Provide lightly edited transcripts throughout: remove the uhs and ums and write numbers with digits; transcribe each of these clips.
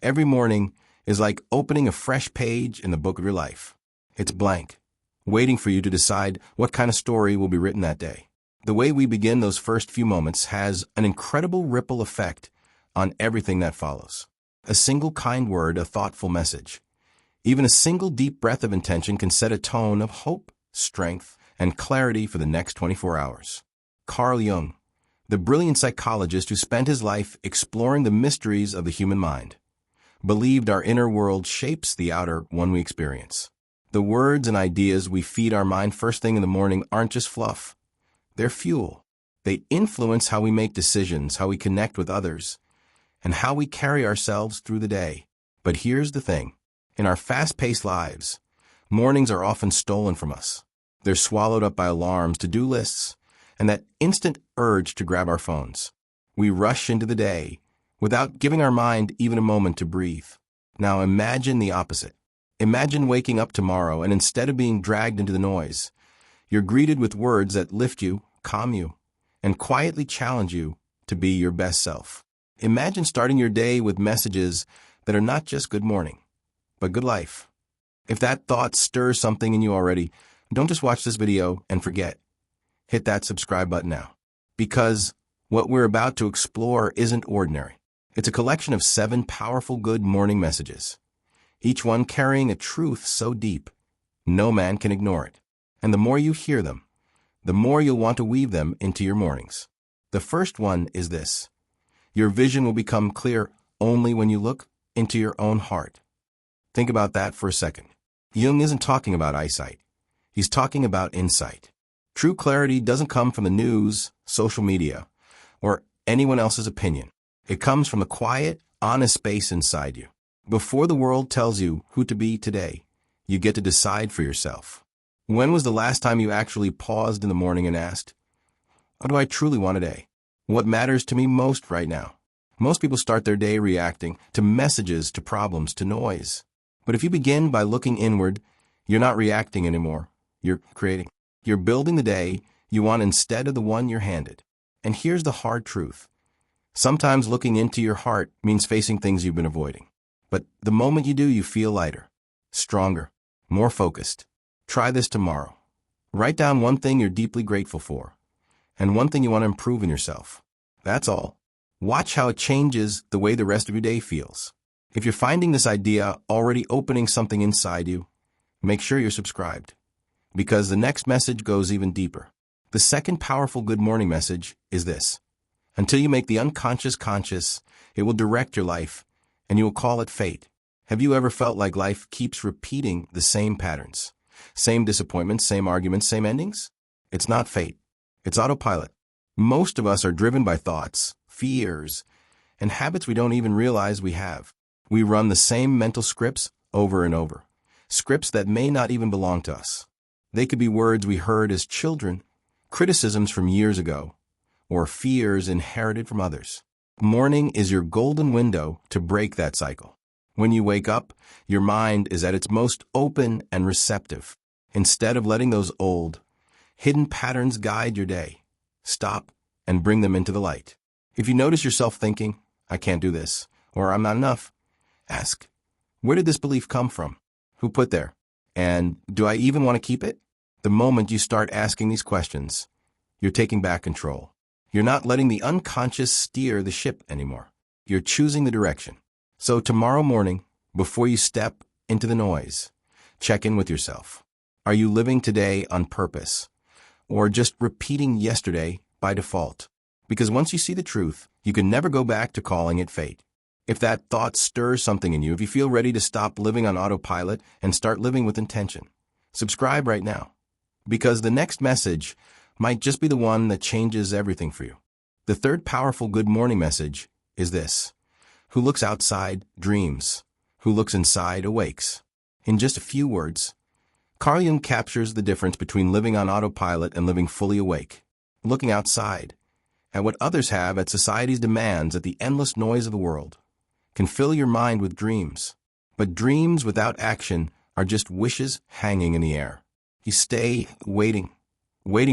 Every morning is like opening a fresh page in the book of your life. It's blank, waiting for you to decide what kind of story will be written that day. The way we begin those first few moments has an incredible ripple effect on everything that follows. A single kind word, a thoughtful message. Even a single deep breath of intention can set a tone of hope, strength, and clarity for the next 24 hours. Carl Jung, the brilliant psychologist who spent his life exploring the mysteries of the human mind, believed our inner world shapes the outer one we experience. The words and ideas we feed our mind first thing in the morning aren't just fluff. They're fuel. They influence how we make decisions, how we connect with others, and how we carry ourselves through the day. But here's the thing. In our fast-paced lives, mornings are often stolen from us. They're swallowed up by alarms, to-do lists, and that instant urge to grab our phones. We rush into the day without giving our mind even a moment to breathe. Now imagine the opposite. Imagine waking up tomorrow and instead of being dragged into the noise, you're greeted with words that lift you, calm you, and quietly challenge you to be your best self. Imagine starting your day with messages that are not just good morning, but good life. If that thought stirs something in you already, don't just watch this video and forget. Hit that subscribe button now. Because what we're about to explore isn't ordinary. It's a collection of 7 powerful good morning messages, each one carrying a truth so deep, no man can ignore it. And the more you hear them, the more you'll want to weave them into your mornings. The first one is this. Your vision will become clear only when you look into your own heart. Think about that for a second. Jung isn't talking about eyesight. He's talking about insight. True clarity doesn't come from the news, social media, or anyone else's opinion. It comes from the quiet, honest space inside you. Before the world tells you who to be today, you get to decide for yourself. When was the last time you actually paused in the morning and asked, what do I truly want today? What matters to me most right now? Most people start their day reacting to messages, to problems, to noise. But if you begin by looking inward, you're not reacting anymore. You're creating. You're building the day you want instead of the one you're handed. And here's the hard truth. Sometimes looking into your heart means facing things you've been avoiding. But the moment you do, you feel lighter, stronger, more focused. Try this tomorrow. Write down one thing you're deeply grateful for, and one thing you want to improve in yourself. That's all. Watch how it changes the way the rest of your day feels. If you're finding this idea already opening something inside you, make sure you're subscribed, because the next message goes even deeper. The second powerful good morning message is this. Until you make the unconscious conscious, it will direct your life, and you will call it fate. Have you ever felt like life keeps repeating the same patterns? Same disappointments, same arguments, same endings? It's not fate. It's autopilot. Most of us are driven by thoughts, fears, and habits we don't even realize we have. We run the same mental scripts over and over, scripts that may not even belong to us. They could be words we heard as children, criticisms from years ago, or fears inherited from others. Morning is your golden window to break that cycle. When you wake up, your mind is at its most open and receptive. Instead of letting those old, hidden patterns guide your day, stop and bring them into the light. If you notice yourself thinking, I can't do this, or I'm not enough, ask, where did this belief come from? Who put there? And do I even want to keep it? The moment you start asking these questions, you're taking back control. You're not letting the unconscious steer the ship anymore. You're choosing the direction. So tomorrow morning, before you step into the noise, check in with yourself. Are you living today on purpose, or just repeating yesterday by default? Because once you see the truth, you can never go back to calling it fate. If that thought stirs something in you, if you feel ready to stop living on autopilot and start living with intention, subscribe right now. Because the next message might just be the one that changes everything for you. The third powerful good morning message is this. Who looks outside dreams. Who looks inside awakes. In just a few words, Carl Jung captures the difference between living on autopilot and living fully awake. Looking outside, at what others have, at society's demands, at the endless noise of the world, can fill your mind with dreams. But dreams without action are just wishes hanging in the air. You stay waiting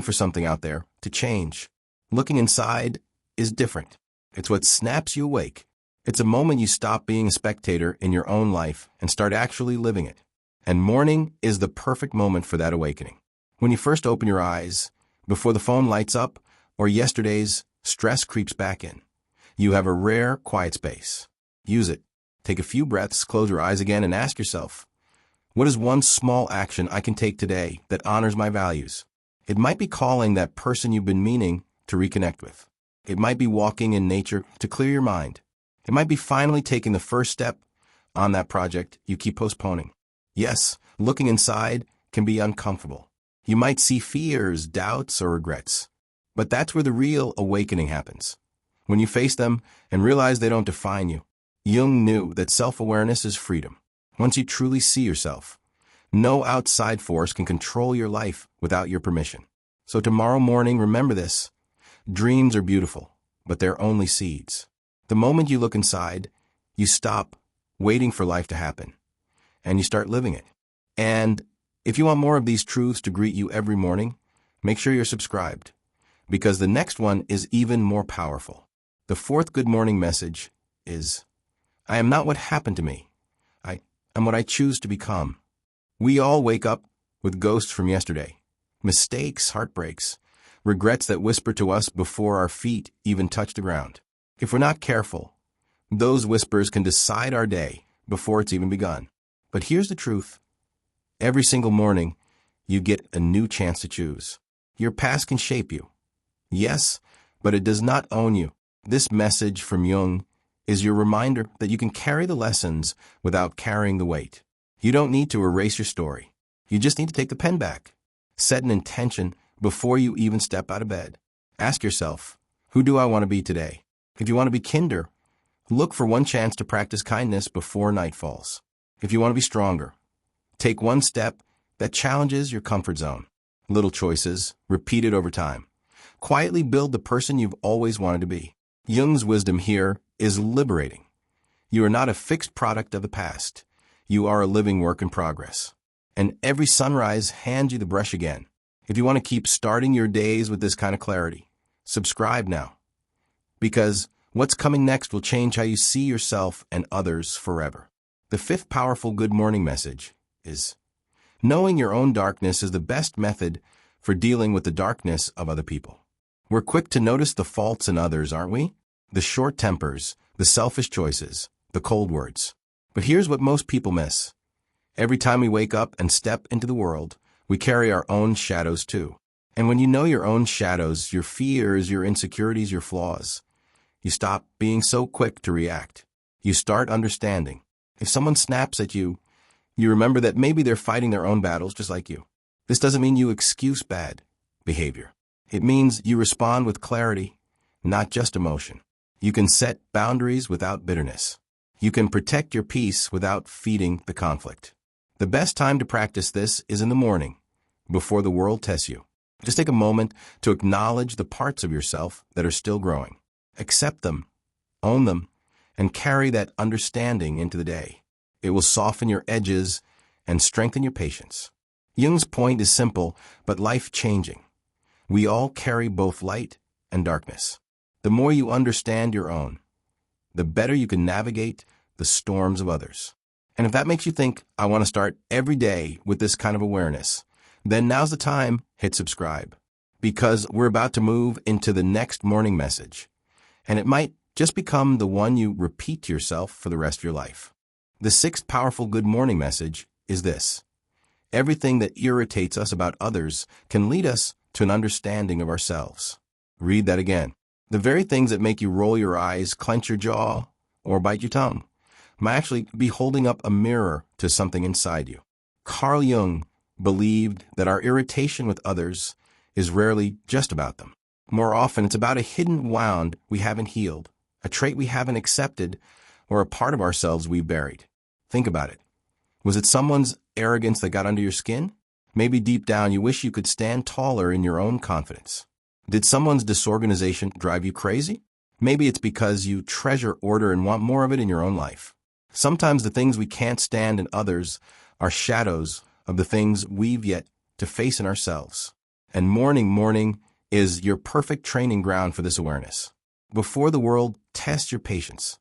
for something out there to change. Looking inside is different. It's what snaps you awake. It's a moment you stop being a spectator in your own life and start actually living it. And morning is the perfect moment for that awakening. When you first open your eyes, before the phone lights up or yesterday's stress creeps back in, you have a rare, quiet space. Use it. Take a few breaths, close your eyes again, and ask yourself, what is one small action I can take today that honors my values? It might be calling that person you've been meaning to reconnect with. It might be walking in nature to clear your mind. It might be finally taking the first step on that project you keep postponing. Yes, looking inside can be uncomfortable. You might see fears, doubts, or regrets. But that's where the real awakening happens. When you face them and realize they don't define you. Jung knew that self-awareness is freedom. Once you truly see yourself, no outside force can control your life without your permission. So tomorrow morning, remember this. Dreams are beautiful, but they're only seeds. The moment you look inside, you stop waiting for life to happen, and you start living it. And if you want more of these truths to greet you every morning, make sure you're subscribed, because the next one is even more powerful. The fourth good morning message is, I am not what happened to me. I am what I choose to become. We all wake up with ghosts from yesterday, mistakes, heartbreaks, regrets that whisper to us before our feet even touch the ground. If we're not careful, those whispers can decide our day before it's even begun. But here's the truth. Every single morning, you get a new chance to choose. Your past can shape you. Yes, but it does not own you. This message from Jung is your reminder that you can carry the lessons without carrying the weight. You don't need to erase your story. You just need to take the pen back. Set an intention before you even step out of bed. Ask yourself, who do I want to be today? If you want to be kinder, look for one chance to practice kindness before night falls. If you want to be stronger, take one step that challenges your comfort zone. Little choices, repeated over time. Quietly build the person you've always wanted to be. Jung's wisdom here is liberating. You are not a fixed product of the past. You are a living work in progress. And every sunrise hands you the brush again. If you want to keep starting your days with this kind of clarity, subscribe now. Because what's coming next will change how you see yourself and others forever. The fifth powerful good morning message is, knowing your own darkness is the best method for dealing with the darkness of other people. We're quick to notice the faults in others, aren't we? The short tempers, the selfish choices, the cold words. But here's what most people miss. Every time we wake up and step into the world, we carry our own shadows too. And when you know your own shadows, your fears, your insecurities, your flaws, you stop being so quick to react. You start understanding. If someone snaps at you, you remember that maybe they're fighting their own battles just like you. This doesn't mean you excuse bad behavior. It means you respond with clarity, not just emotion. You can set boundaries without bitterness. You can protect your peace without feeding the conflict. The best time to practice this is in the morning, before the world tests you. Just take a moment to acknowledge the parts of yourself that are still growing. Accept them, own them, and carry that understanding into the day. It will soften your edges and strengthen your patience. Jung's point is simple, but life-changing. We all carry both light and darkness. The more you understand your own, the better you can navigate the storms of others. And if that makes you think, I want to start every day with this kind of awareness, then now's the time, hit subscribe. Because we're about to move into the next morning message. And it might just become the one you repeat to yourself for the rest of your life. The sixth powerful good morning message is this. Everything that irritates us about others can lead us to an understanding of ourselves. Read that again. The very things that make you roll your eyes, clench your jaw, or bite your tongue might actually be holding up a mirror to something inside you. Carl Jung believed that our irritation with others is rarely just about them. More often, it's about a hidden wound we haven't healed, a trait we haven't accepted, or a part of ourselves we've buried. Think about it. Was it someone's arrogance that got under your skin? Maybe deep down you wish you could stand taller in your own confidence. Did someone's disorganization drive you crazy? Maybe it's because you treasure order and want more of it in your own life. Sometimes the things we can't stand in others are shadows of the things we've yet to face in ourselves. And morning is your perfect training ground for this awareness. Before the world tests your patience,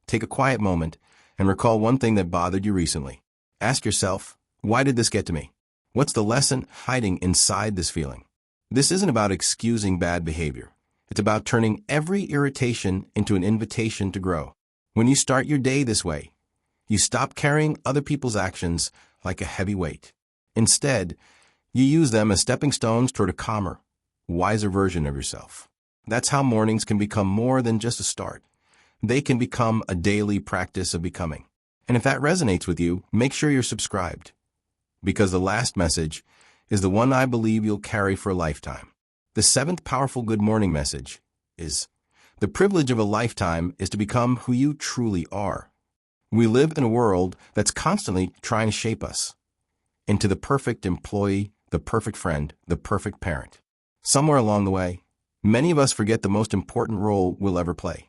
Take a quiet moment and recall one thing that bothered you recently. Ask yourself, why did this get to me? What's the lesson hiding inside this feeling? This isn't about excusing bad behavior. It's about turning every irritation into an invitation to grow. When you start your day this way, you stop carrying other people's actions like a heavy weight. Instead, you use them as stepping stones toward a calmer, wiser version of yourself. That's how mornings can become more than just a start. They can become a daily practice of becoming. And if that resonates with you, make sure you're subscribed, because the last message is the one I believe you'll carry for a lifetime. The seventh powerful good morning message is, the privilege of a lifetime is to become who you truly are. We live in a world that's constantly trying to shape us into the perfect employee, the perfect friend, the perfect parent. Somewhere along the way, many of us forget the most important role we'll ever play: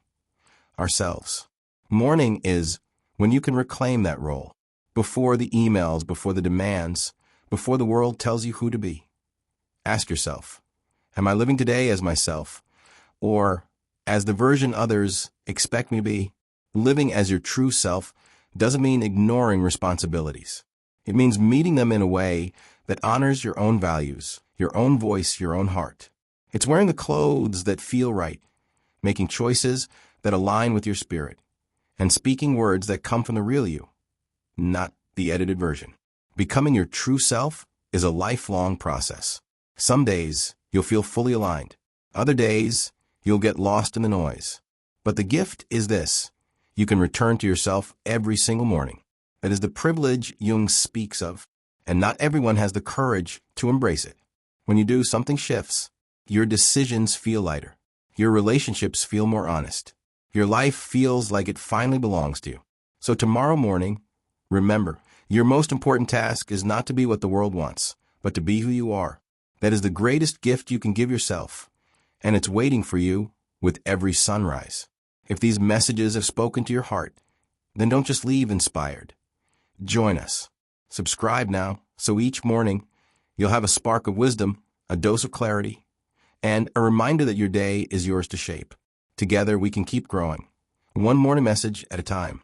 ourselves. Morning is when you can reclaim that role, before the emails, before the demands, before the world tells you who to be. Ask yourself, am I living today as myself, or as the version others expect me to be? Living as your true self doesn't mean ignoring responsibilities. It means meeting them in a way that honors your own values, your own voice, your own heart. It's wearing the clothes that feel right, making choices that align with your spirit, and speaking words that come from the real you, not the edited version. Becoming your true self is a lifelong process. Some days, you'll feel fully aligned. Other days, you'll get lost in the noise. But the gift is this: you can return to yourself every single morning. That is the privilege Jung speaks of, and not everyone has the courage to embrace it. When you do, something shifts. Your decisions feel lighter. Your relationships feel more honest. Your life feels like it finally belongs to you. So tomorrow morning, remember, your most important task is not to be what the world wants, but to be who you are. That is the greatest gift you can give yourself, and it's waiting for you with every sunrise. If these messages have spoken to your heart, then don't just leave inspired. Join us. Subscribe now, so each morning you'll have a spark of wisdom, a dose of clarity, and a reminder that your day is yours to shape. Together we can keep growing, one morning message at a time.